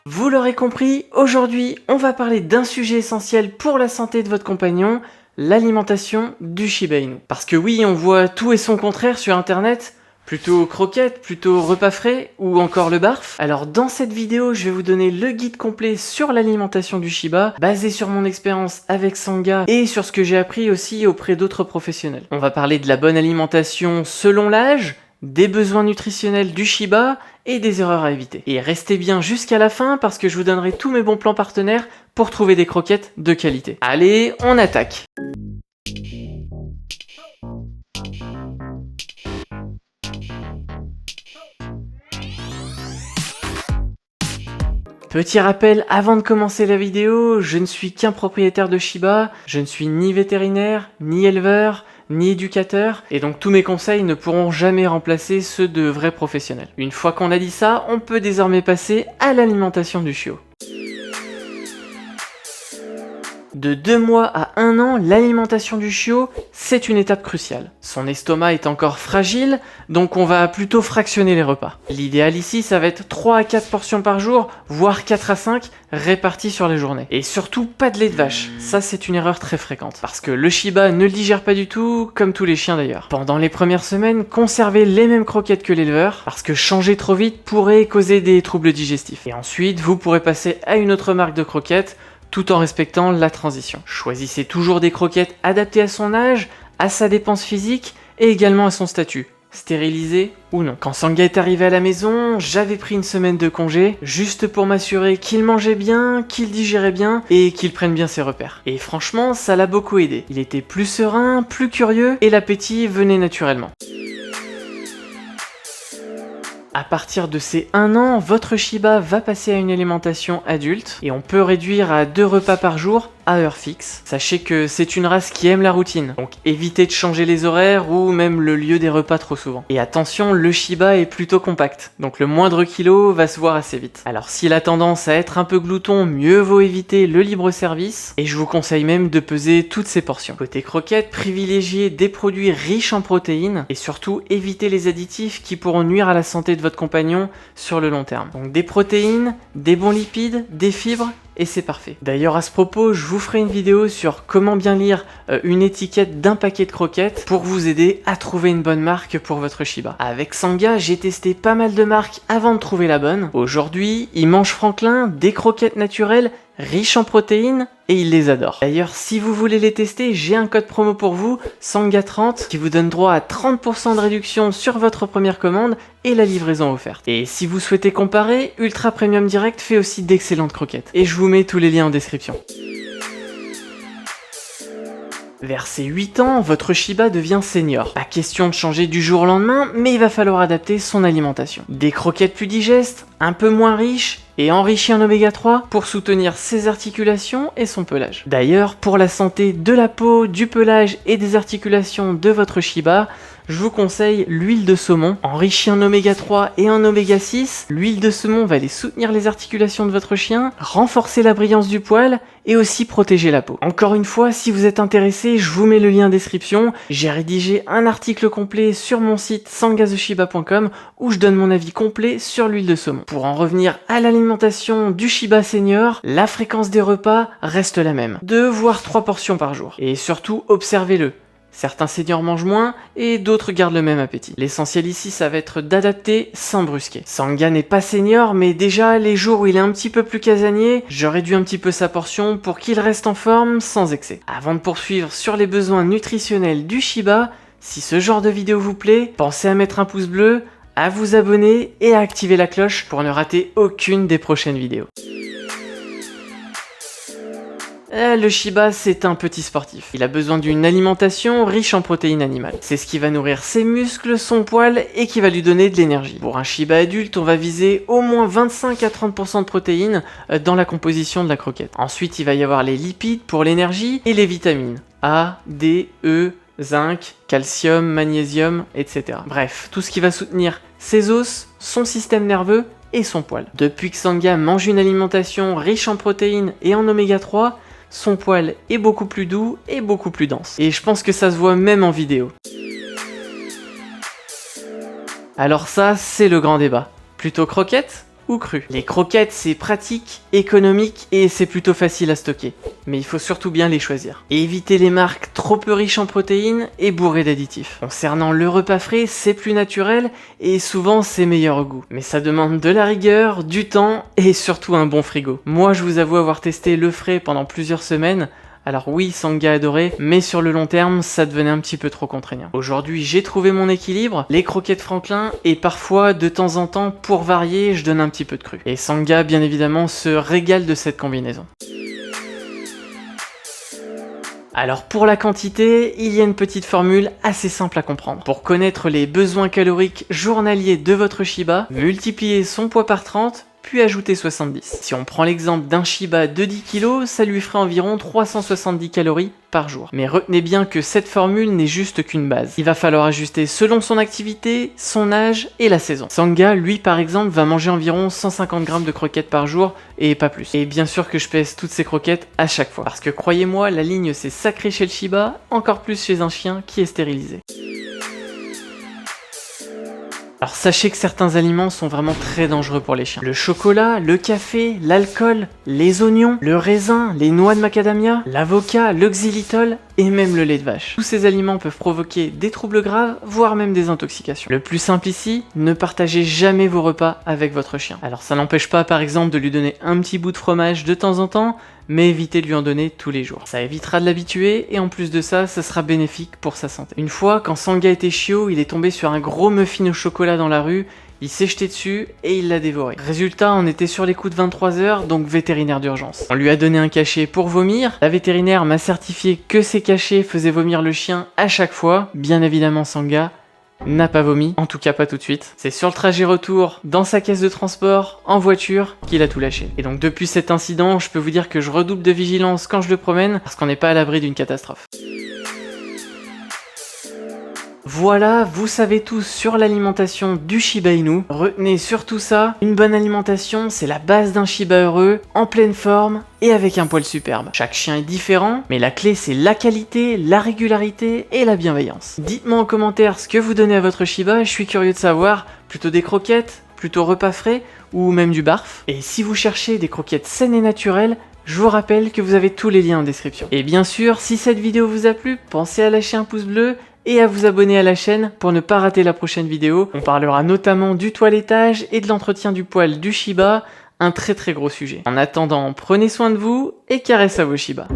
Vous l'aurez compris, aujourd'hui on va parler d'un sujet essentiel pour la santé de votre compagnon, l'alimentation du Shiba Inu. Parce que oui, on voit tout et son contraire sur internet, plutôt croquettes, plutôt repas frais ou encore le barf. Alors dans cette vidéo, je vais vous donner le guide complet sur l'alimentation du Shiba, basé sur mon expérience avec Sangha et sur ce que j'ai appris aussi auprès d'autres professionnels. On va parler de la bonne alimentation selon l'âge, des besoins nutritionnels du Shiba et des erreurs à éviter. Et restez bien jusqu'à la fin parce que je vous donnerai tous mes bons plans partenaires pour trouver des croquettes de qualité. Allez, on attaque! Petit rappel, avant de commencer la vidéo, je ne suis qu'un propriétaire de Shiba, je ne suis ni vétérinaire, ni éleveur, ni éducateur, et donc tous mes conseils ne pourront jamais remplacer ceux de vrais professionnels. Une fois qu'on a dit ça, on peut désormais passer à l'alimentation du chiot. De 2 mois à 1 an, l'alimentation du chiot, c'est une étape cruciale. Son estomac est encore fragile, donc on va plutôt fractionner les repas. L'idéal ici, ça va être 3 à 4 portions par jour, voire 4 à 5, réparties sur les journées. Et surtout, pas de lait de vache. Ça, c'est une erreur très fréquente. Parce que le Shiba ne le digère pas du tout, comme tous les chiens d'ailleurs. Pendant les premières semaines, conservez les mêmes croquettes que l'éleveur, parce que changer trop vite pourrait causer des troubles digestifs. Et ensuite, vous pourrez passer à une autre marque de croquettes, tout en respectant la transition. Choisissez toujours des croquettes adaptées à son âge, à sa dépense physique et également à son statut, stérilisé ou non. Quand Sangha est arrivé à la maison, j'avais pris une semaine de congé, juste pour m'assurer qu'il mangeait bien, qu'il digérait bien et qu'il prenne bien ses repères. Et franchement, ça l'a beaucoup aidé. Il était plus serein, plus curieux et l'appétit venait naturellement. À partir de ses 1 an, votre Shiba va passer à une alimentation adulte et on peut réduire à 2 repas par jour à heure fixe. Sachez que c'est une race qui aime la routine, donc évitez de changer les horaires ou même le lieu des repas trop souvent. Et attention, le Shiba est plutôt compact, donc le moindre kilo va se voir assez vite. Alors s'il a tendance à être un peu glouton, mieux vaut éviter le libre service et je vous conseille même de peser toutes ses portions. Côté croquettes, privilégiez des produits riches en protéines et surtout évitez les additifs qui pourront nuire à la santé de votre compagnon sur le long terme. Donc des protéines, des bons lipides, des fibres, et c'est parfait. D'ailleurs à ce propos, je vous ferai une vidéo sur comment bien lire une étiquette d'un paquet de croquettes pour vous aider à trouver une bonne marque pour votre Shiba. Avec Sangha, j'ai testé pas mal de marques avant de trouver la bonne. Aujourd'hui, il mange Franklin des croquettes naturelles riches en protéines et il les adore. D'ailleurs, si vous voulez les tester, j'ai un code promo pour vous, Sangha30, qui vous donne droit à 30% de réduction sur votre première commande et la livraison offerte. Et si vous souhaitez comparer, Ultra Premium Direct fait aussi d'excellentes croquettes. Et je vous mets tous les liens en description. Vers ses 8 ans, votre Shiba devient senior. Pas question de changer du jour au lendemain, mais il va falloir adapter son alimentation. Des croquettes plus digestes, un peu moins riches, et enrichies en oméga 3 pour soutenir ses articulations et son pelage. D'ailleurs, pour la santé de la peau, du pelage et des articulations de votre Shiba, je vous conseille l'huile de saumon, enrichie en oméga 3 et en oméga 6. L'huile de saumon va aller soutenir les articulations de votre chien, renforcer la brillance du poil et aussi protéger la peau. Encore une fois, si vous êtes intéressé, je vous mets le lien en description. J'ai rédigé un article complet sur mon site sanghazeshiba.com où je donne mon avis complet sur l'huile de saumon. Pour en revenir à l'alimentation du Shiba senior, la fréquence des repas reste la même. 2 voire 3 portions par jour. Et surtout, observez-le. Certains seniors mangent moins et d'autres gardent le même appétit. L'essentiel ici, ça va être d'adapter sans brusquer. Sangha n'est pas senior, mais déjà les jours où il est un petit peu plus casanier, je réduis un petit peu sa portion pour qu'il reste en forme sans excès. Avant de poursuivre sur les besoins nutritionnels du Shiba, si ce genre de vidéo vous plaît, pensez à mettre un pouce bleu, à vous abonner et à activer la cloche pour ne rater aucune des prochaines vidéos. Le Shiba, c'est un petit sportif. Il a besoin d'une alimentation riche en protéines animales. C'est ce qui va nourrir ses muscles, son poil et qui va lui donner de l'énergie. Pour un Shiba adulte, on va viser au moins 25 à 30% de protéines dans la composition de la croquette. Ensuite, il va y avoir les lipides pour l'énergie et les vitamines A, D, E, zinc, calcium, magnésium, etc. Bref, tout ce qui va soutenir ses os, son système nerveux et son poil. Depuis que Sangha mange une alimentation riche en protéines et en oméga 3, son poil est beaucoup plus doux et beaucoup plus dense. Et je pense que ça se voit même en vidéo. Alors ça, c'est le grand débat. Plutôt croquette ou crues. Les croquettes, c'est pratique, économique et c'est plutôt facile à stocker. Mais il faut surtout bien les choisir. Et éviter les marques trop peu riches en protéines et bourrées d'additifs. Concernant le repas frais, c'est plus naturel et souvent c'est meilleur au goût. Mais ça demande de la rigueur, du temps et surtout un bon frigo. Moi, je vous avoue avoir testé le frais pendant plusieurs semaines. Alors oui, Sangha adorait, mais sur le long terme, ça devenait un petit peu trop contraignant. Aujourd'hui, j'ai trouvé mon équilibre, les croquettes Franklin, et parfois, de temps en temps, pour varier, je donne un petit peu de cru. Et Sangha, bien évidemment, se régale de cette combinaison. Alors pour la quantité, il y a une petite formule assez simple à comprendre. Pour connaître les besoins caloriques journaliers de votre Shiba, multipliez son poids par 30, puis ajoutez 70. Si on prend l'exemple d'un Shiba de 10 kg, ça lui ferait environ 370 calories par jour. Mais retenez bien que cette formule n'est juste qu'une base. Il va falloir ajuster selon son activité, son âge et la saison. Sangha, lui par exemple, va manger environ 150 grammes de croquettes par jour et pas plus. Et bien sûr que je pèse toutes ces croquettes à chaque fois. Parce que croyez-moi, la ligne c'est sacré chez le Shiba, encore plus chez un chien qui est stérilisé. Alors sachez que certains aliments sont vraiment très dangereux pour les chiens. Le chocolat, le café, l'alcool, les oignons, le raisin, les noix de macadamia, l'avocat, le xylitol et même le lait de vache. Tous ces aliments peuvent provoquer des troubles graves, voire même des intoxications. Le plus simple ici, ne partagez jamais vos repas avec votre chien. Alors ça n'empêche pas par exemple de lui donner un petit bout de fromage de temps en temps, mais évitez de lui en donner tous les jours. Ça évitera de l'habituer et en plus de ça, ça sera bénéfique pour sa santé. Une fois, quand Sangha était chiot, il est tombé sur un gros muffin au chocolat dans la rue, il s'est jeté dessus et il l'a dévoré. Résultat, on était sur les coups de 23 h, donc vétérinaire d'urgence. On lui a donné un cachet pour vomir, la vétérinaire m'a certifié que ces cachets faisaient vomir le chien à chaque fois. Bien évidemment, Sangha n'a pas vomi, en tout cas pas tout de suite. C'est sur le trajet retour, dans sa caisse de transport, en voiture, qu'il a tout lâché. Et donc depuis cet incident, je peux vous dire que je redouble de vigilance quand je le promène, parce qu'on n'est pas à l'abri d'une catastrophe. Voilà, vous savez tout sur l'alimentation du Shiba Inu. Retenez surtout ça, une bonne alimentation, c'est la base d'un Shiba heureux, en pleine forme et avec un poil superbe. Chaque chien est différent, mais la clé c'est la qualité, la régularité et la bienveillance. Dites-moi en commentaire ce que vous donnez à votre Shiba, je suis curieux de savoir, plutôt des croquettes, plutôt repas frais ou même du barf. Et si vous cherchez des croquettes saines et naturelles, je vous rappelle que vous avez tous les liens en description. Et bien sûr, si cette vidéo vous a plu, pensez à lâcher un pouce bleu et à vous abonner à la chaîne pour ne pas rater la prochaine vidéo. On parlera notamment du toilettage et de l'entretien du poil du Shiba, un très gros sujet. En attendant, prenez soin de vous et caresse à vos Shiba.